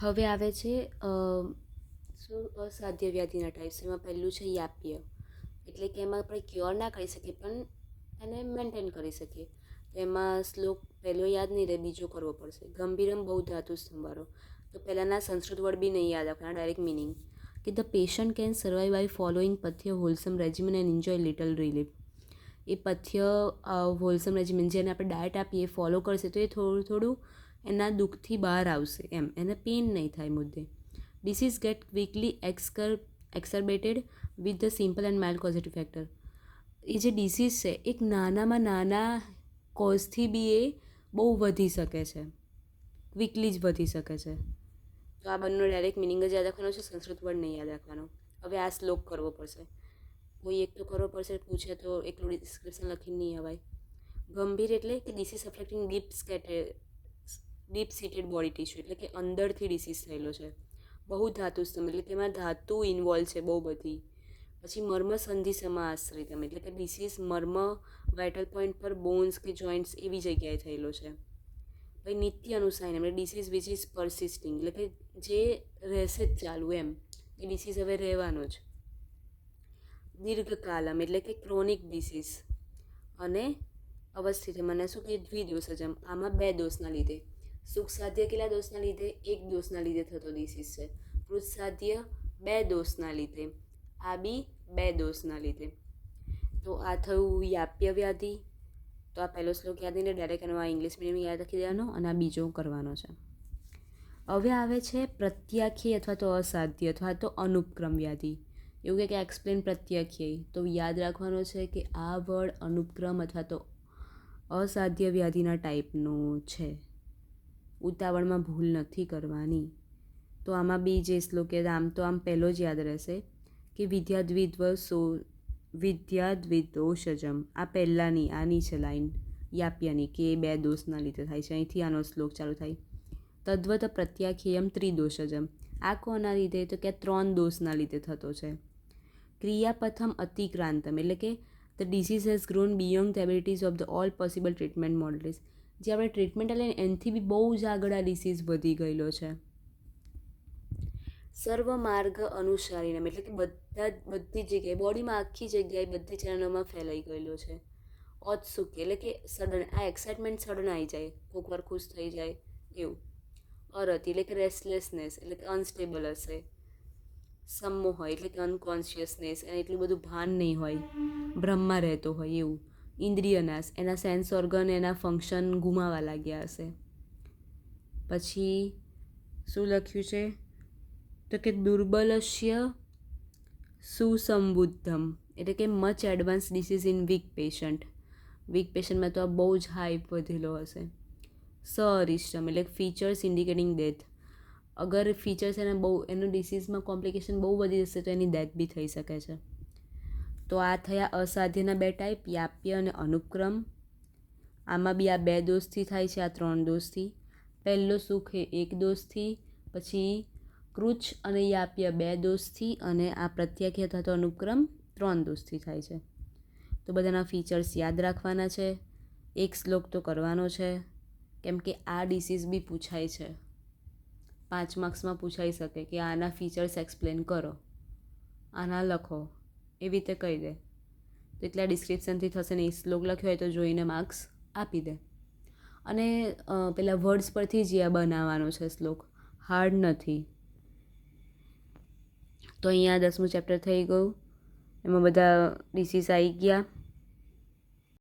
હવે આવે છે અસાધ્ય વ્યાધિના ટાઈપ્સ. એમાં પહેલું છે યાપ્ય, એટલે કે એમાં આપણે ક્યોર ના કરી શકીએ પણ એને મેન્ટેન કરી શકીએ. તો એમાં શ્લોક પહેલો યાદ નહીં રહે, બીજો કરવો પડશે. ગંભીરમ બહુ ધાતુ સ્તંભારો. તો પહેલાંના સંસ્કૃત વર્ડ બી નહીં યાદ રાખવાના, ડાયરેક્ટ મિનિંગ કે the patient can survive by following પથ્ય wholesome regimen and enjoy little relief. એ પથ્ય હોલસમ રેજિમેન જેને આપણે ડાયટ આપીએ એ ફોલો કરશે તો એ થોડું થોડું એના દુઃખથી બહાર આવશે, એમ એને પેઇન નહીં થાય. મુદ્દે disease get quickly exacerbated with the simple and mild causative factor. એ જે ડિસીઝ છે એક નાનામાં નાના કોઝથી બી એ બહુ વધી શકે છે, ક્વિકલી જ વધી શકે છે. તો આ બંનેનો ડાયરેક્ટ મિનિંગ જ યાદ રાખવાનો છે, સંસ્કૃત વર્ડ નહીં યાદ રાખવાનો. હવે આ શ્લોક કરવો પડશે, કોઈ એક તો કરવો પડશે. પૂછે તો એકલું ડિસ્ક્રિપ્શન લખીને નહીં અવાય. ગંભીર એટલે કે disease affecting deep સીટેડ body tissue, એટલે કે અંદરથી ડિસીઝ થયેલો છે. બહુ ધાતુ સ્તંભ એટલે કે એમાં ધાતુ ઇન્વોલ્વ છે બહુ બધી. પછી મર્મ સંધિ સમાશ્રિતમ એટલે કે ડિસીઝ મર્મ વાઇટલ પોઈન્ટ પર બોન્સ કે જોઈન્ટ્સ એવી જગ્યાએ થયેલો છે. પછી નિત્ય અનુસાયન એટલે ડિસીઝ વિચ ઇઝ પરસિસ્ટિંગ એટલે કે જે રહેશે જ ચાલુ, એમ એ ડિસીઝ હવે રહેવાનો જ. દીર્ઘકાલમ એટલે કે ક્રોનિક ડિસીઝ. અને અવસ્થિત મને શું કે દ્વિદોષજમ, આમાં બે દોષના લીધે. સુખ સાધ્ય કેટલા દોષના લીધે? એક દોષના લીધે થતો ડિસીઝ છે. કૃત સાધ્ય બે દોષના લીધે, આ બી બે દોષના લીધે. તો આ થયું યાપ્ય વ્યાધિ. તો આ પહેલો શ્લોક યાદ નહીં, ડાયરેક્ટ એનો આ ઇંગ્લિશ મીડિયમ યાદ રાખી દેવાનો અને આ બીજો કરવાનો છે. હવે આવે છે પ્રત્યાખ્ય અથવા તો અસાધ્ય અથવા તો અનુપક્રમ વ્યાધિ. એવું કે એક્સપ્લેન પ્રત્યાખ્ય. તો યાદ રાખવાનો છે કે આ વર્ડ અનુપક્રમ અથવા તો અસાધ્ય વ્યાધિના ટાઈપનું છે. ઉતાવળમાં ભૂલ નથી કરવાની. તો આમાં બી જે શ્લોક આમ તો આમ પહેલો જ યાદ રહેશે કે વિદ્યાદ્વિદોષજમ. આ પહેલાંની આની છે લાઈન યાપ્યાની, કે બે દોષના લીધે થાય છે. અહીંથી આનો શ્લોક ચાલુ થાય. તદ્વત પ્રત્યાખ્યેયમ ત્રિદોષજમ. આ કોના લીધે? તો કે 3 દોષના લીધે થતો છે. ક્રિયાપથમ અતિક્રાંતમ એટલે કે the disease has grown beyond the abilities of the all possible treatment modalities. જે આપણે ટ્રીટમેન્ટ લઈને એનાથી બી બહુ જ આગળ આ ડિસીઝ વધી ગયેલો છે. સર્વ માર્ગ અનુસારીને એટલે કે બધી જગ્યાએ બોડીમાં આખી જગ્યાએ બધી ચરણોમાં ફેલાઈ ગયેલો છે. ઔત્સુક્ય એટલે કે સડન, આ એક્સાઇટમેન્ટ સડન આવી જાય, કોઈક વાર ખુશ થઈ જાય એવું. અરતિ એટલે કે રેસ્ટલેસનેસ એટલે કે અનસ્ટેબલ હશે. સમમોહ એટલે કે અનકોન્શિયસનેસ, એને એટલું બધું ભાન નહીં હોય, ભ્રમમાં રહેતો હોય એવું. ઇન્દ્રિયનાશ, એના સેન્સ ઓર્ગન એના ફંક્શન ગુમાવા લાગ્યા હશે. પછી શું લખ્યું છે? તો કે દુર્બલસ્ય સુસંબુદ્ધમ એટલે કે much advance disease in weak patient. Weak પેશન્ટમાં તો આ બહુ જ હાઈ વધેલો હશે. સઅરિષ્ટમ એટલે ફીચર્સ ઇન્ડિકેટિંગ ડેથ. અગર ફીચર્સ એને બહુ એનો ડિસીઝમાં કોમ્પ્લિકેશન બહુ વધી જશે તો એની ડેથ બી થઈ શકે છે. તો આ થયા અસાધ્યના બે ટાઈપ, યાપ્ય અને અનુપક્રમ. આમાં બી આ 2 દોષથી થાય છે, આ 3 દોષથી. પહેલો સુખ એ 1 દોષથી, પછી કૃચ્છ અને યાપ્ય 2 દોષથી, અને આ પ્રત્યાખ્ય અથવા તો અનુપક્રમ 3 દોષથી થાય છે. તો બધાના ફીચર્સ યાદ રાખવાના છે. એક શ્લોક તો કરવાનો છે, કેમ કે આ ડિસીઝ બી પૂછાય છે. 5 માર્ક્સમાં પૂછાઈ શકે કે આના ફીચર્સ એક્સપ્લેન કરો, આના લખો, એવી રીતે કહી દે. તો એટલા ડિસ્ક્રિપ્શનથી થશે ને, એ શ્લોક લખ્યો હોય તો જોઈને માર્ક્સ આપી દે. અને પેલા વર્ડ્સ પરથી જ આ બનાવવાનો છે શ્લોક, હાર્ડ નથી. તો અહીંયા 10મું ચેપ્ટર થઈ ગયું. એમાં બધા ડિસીઝ આવી ગયા.